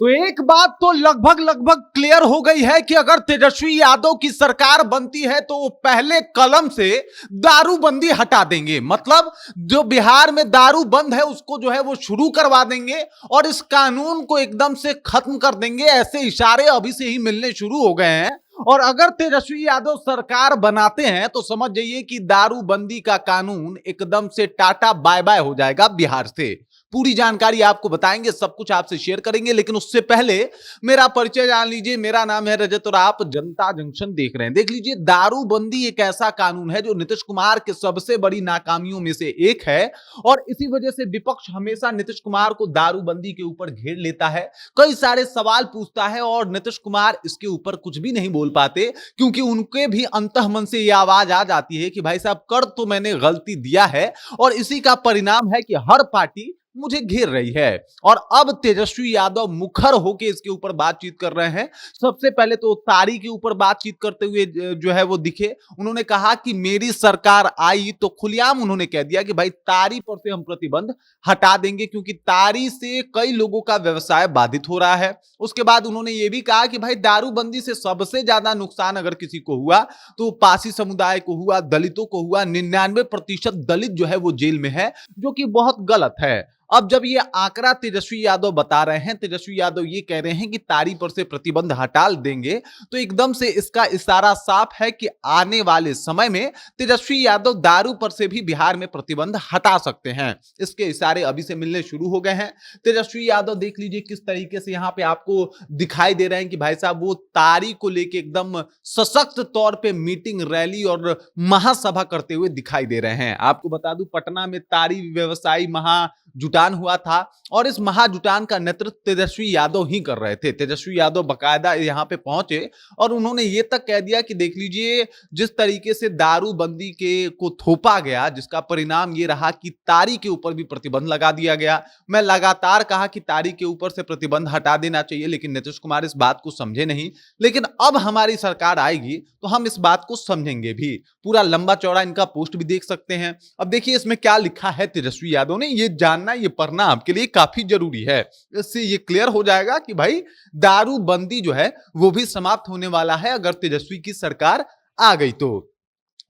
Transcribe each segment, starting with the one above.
तो एक बात तो लगभग लगभग क्लियर हो गई है कि अगर तेजस्वी यादव की सरकार बनती है तो वो पहले कलम से दारूबंदी हटा देंगे। मतलब जो बिहार में दारू बंद है उसको जो है वो शुरू करवा देंगे और इस कानून को एकदम से खत्म कर देंगे। ऐसे इशारे अभी से ही मिलने शुरू हो गए हैं। और अगर तेजस्वी यादव सरकार बनाते हैं तो समझ जाइए कि दारूबंदी का कानून एकदम से टाटा बाय बाय हो जाएगा बिहार से। पूरी जानकारी आपको बताएंगे, सब कुछ आपसे शेयर करेंगे, लेकिन उससे पहले मेरा परिचय जान लीजिए। मेरा नाम है रजत और आप जनता जंक्शन देख रहे हैं। देख लीजिए, दारूबंदी एक ऐसा कानून है जो नीतीश कुमार के सबसे बड़ी नाकामियों में से एक है और इसी वजह से विपक्ष हमेशा नीतीश कुमार को दारूबंदी के ऊपर घेर लेता है, कई सारे सवाल पूछता है और नीतीश कुमार इसके ऊपर कुछ भी नहीं बोल पाते, क्योंकि उनके भी अंतःमन से यह आवाज आ जाती है कि भाई साहब, कर तो मैंने गलती दिया है और इसी का परिणाम है कि हर पार्टी मुझे घेर रही है। और अब तेजस्वी यादव मुखर होकर इसके ऊपर बातचीत कर रहे हैं। सबसे पहले तो तारी के ऊपर बातचीत करते हुए जो है वो दिखे। उन्होंने कहा कि मेरी सरकार आई तो खुलेआम उन्होंने कह दिया कि भाई तारी पर से हम प्रतिबंध हटा देंगे, क्योंकि तारी से कई लोगों का व्यवसाय बाधित हो रहा है। उसके बाद उन्होंने ये भी कहा कि भाई दारूबंदी से सबसे ज्यादा नुकसान अगर किसी को हुआ तो पासी समुदाय को हुआ, दलितों को हुआ। 99% दलित जो है वो जेल में है, जो कि बहुत गलत है। अब जब ये आंकड़ा तेजस्वी यादव बता रहे हैं, तेजस्वी यादव ये कह रहे हैं कि तारी पर से प्रतिबंध हटा देंगे, तो एकदम से इसका इशारा साफ है कि आने वाले समय में तेजस्वी यादव दारू पर से भी बिहार में प्रतिबंध हटा सकते हैं। इसके इशारे अभी से मिलने शुरू हो गए हैं। तेजस्वी यादव देख लीजिए किस तरीके से यहां पे आपको दिखाई दे रहे हैं कि भाई साहब वो तारी को लेके एकदम सशक्त तौर पे मीटिंग, रैली और महासभा करते हुए दिखाई दे रहे हैं। आपको बता दूं, पटना में तारी व्यवसायी महाजुटान हुआ था और इस महाजुटान का नेतृत्व तेजस्वी यादव ही कर रहे थे। तेजस्वी यादव बकायदा यहां पे पहुंचे और उन्होंने ये तक कह दिया कि देख लीजिए, जिस तरीके से दारूबंदी के को थोपा गया, जिसका परिणाम ये रहा कि तारी के ऊपर भी प्रतिबंध लगा दिया गया। मैं लगातार कहा कि तारी के ऊपर से प्रतिबंध हटा देना चाहिए, लेकिन नीतीश कुमार इस बात को समझे नहीं। लेकिन अब हमारी सरकार आएगी तो हम इस बात को समझेंगे भी। पूरा लंबा चौड़ा इनका पोस्ट भी देख सकते हैं। अब देखिए इसमें क्या लिखा है तेजस्वी यादव ने, ये जानना, ये पढ़ना आपके लिए काफी जरूरी है। इससे ये क्लियर हो जाएगा कि भाई दारूबंदी जो है वो भी समाप्त होने वाला है अगर तेजस्वी की सरकार आ गई तो।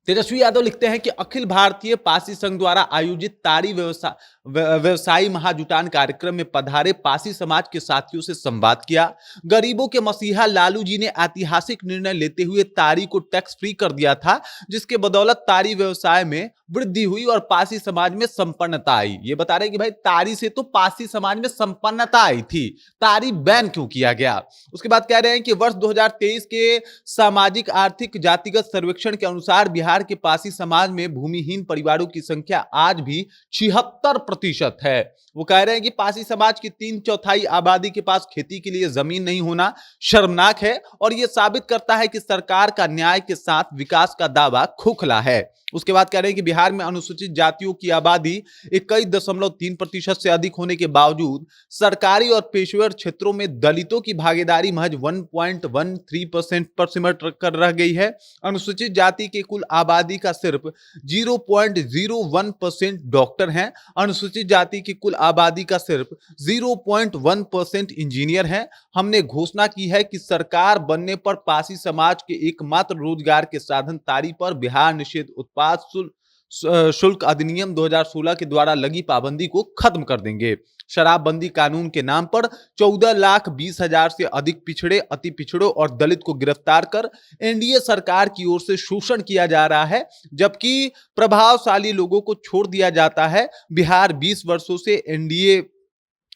तेजस्वी यादव लिखते हैं कि अखिल भारतीय पासी संघ द्वारा आयोजित तारी व्यवसायी महाजुटान कार्यक्रम में पधारे पासी समाज के साथियों से संवाद किया। गरीबों के मसीहा लालू जी ने ऐतिहासिक निर्णय लेते हुए तारी को टैक्स फ्री कर दिया था, जिसके बदौलत तारी व्यवसाय में वृद्धि हुई और पासी समाज में संपन्नता आई। ये बता रहे हैं कि भाई तारी से तो पासी समाज में संपन्नता आई थी, तारी बैन क्यों किया गया। उसके बाद कह रहे हैं कि वर्ष 2023 के सामाजिक आर्थिक जातिगत सर्वेक्षण के अनुसार बिहार के पासी समाज में भूमिहीन परिवारों की संख्या आज भी 76% है। वो कह रहे हैं कि पासी समाज की 3/4 आबादी के पास खेती के लिए जमीन नहीं होना शर्मनाक है और यह साबित करता है कि सरकार का न्याय के साथ विकास का दावा खोखला है। उसके बाद कह रहे हैं कि बिहार में अनुसूचित जातियों की आबादी 21.3% से अधिक होने के बावजूद सरकारी और पेशेवर क्षेत्रों में दलितों की भागीदारी महज 1.13% पर सिमट कर रह गई है। अनुसूचित जाति के कुल आबादी का सिर्फ 0.01% डॉक्टर हैं। अनुसूचित जाति की कुल आबादी का सिर्फ 0.1% इंजीनियर हैं। हमने घोषणा की है कि सरकार बनने पर पासी समाज के एकमात्र रोजगार के साधन तारी पर बिहार निषेध उत्पाद शुल्क अधिनियम 2016 के द्वारा लगी पाबंदी को खत्म कर देंगे। शराबबंदी कानून के नाम पर 14,20,000 से अधिक पिछड़े, अति पिछड़ों और दलित को गिरफ्तार कर एनडीए सरकार की ओर से शोषण किया जा रहा है, जबकि प्रभावशाली लोगों को छोड़ दिया जाता है। बिहार 20 वर्षों से एनडीए,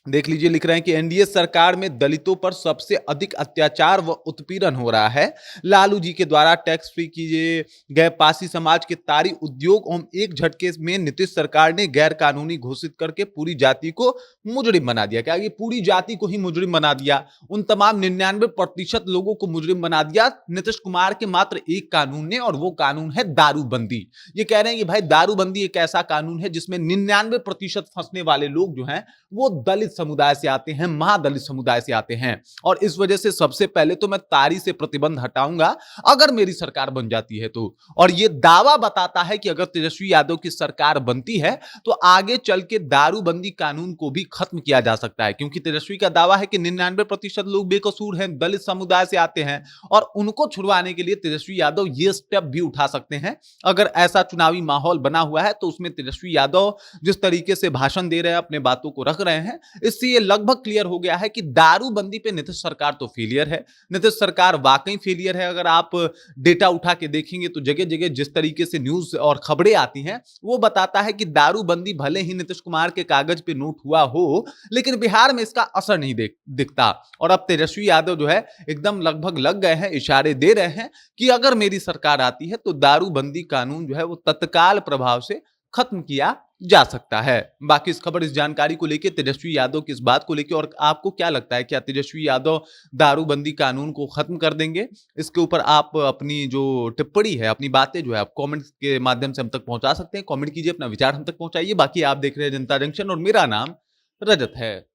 देख लीजिए, लिख रहे हैं कि एनडीए सरकार में दलितों पर सबसे अधिक अत्याचार व उत्पीड़न हो रहा है। लालू जी के द्वारा टैक्स फ्री किए गए पासी समाज के तारी उद्योग और एक झटके में नीतीश सरकार ने गैर कानूनी घोषित करके पूरी जाति को मुजरिम बना दिया। क्या ये पूरी जाति को ही मुजरिम बना दिया? उन तमाम 99% लोगों को मुजरिम बना दिया नीतीश कुमार के मात्र एक कानून ने, और वो कानून है दारूबंदी। ये कह रहे हैं कि भाई दारूबंदी एक ऐसा कानून है जिसमें 99% फंसने वाले लोग जो हैं वो दलित दलित समुदाय से आते हैं, महादलित समुदाय से आते हैं। और इस वजह से सबसे पहले तो मैं तारी से प्रतिबंध हटाऊंगा अगर मेरी सरकार बन जाती है तो। और यह दावा बताता है कि अगर तेजस्वी यादव की सरकार बनती है तो आगे चल के दारूबंदी कानून को भी खत्म किया जा सकता है, क्योंकि तेजस्वी का दावा है कि 99% लोग बेकसूर हैं, दलित समुदाय से आते हैं, और उनको छुड़वाने के लिए तेजस्वी यादव ये स्टेप भी उठा सकते हैं। अगर ऐसा चुनावी माहौल बना हुआ है तो उसमें तेजस्वी यादव जिस तरीके से भाषण दे रहे हैं, अपने बातों को रख रहे हैं, इससे ये लगभग क्लियर हो गया है कि दारूबंदी पे नीतीश सरकार तो फेलियर है। नीतीश सरकार वाकई फेलियर है। अगर आप डेटा उठा के देखेंगे तो जगह जगह जिस तरीके से न्यूज और खबरें आती हैं वो बताता है कि दारूबंदी भले ही नीतीश कुमार के कागज पे नोट हुआ हो, लेकिन बिहार में इसका असर नहीं दिखता। और अब तेजस्वी यादव जो है एकदम लगभग लग गए हैं, इशारे दे रहे हैं कि अगर मेरी सरकार आती है तो दारूबंदी कानून जो है वो तत्काल प्रभाव से खत्म किया जा सकता है। बाकी इस खबर, इस जानकारी को लेकर, तेजस्वी यादव की इस बात को लेकर, और आपको क्या लगता है, क्या तेजस्वी यादव दारूबंदी कानून को खत्म कर देंगे? इसके ऊपर आप अपनी जो टिप्पणी है, अपनी बातें जो है आप कमेंट के माध्यम से हम तक पहुंचा सकते हैं। कमेंट कीजिए, अपना विचार हम तक पहुंचाइए। बाकी आप देख रहे हैं जनता जंक्शन और मेरा नाम रजत है।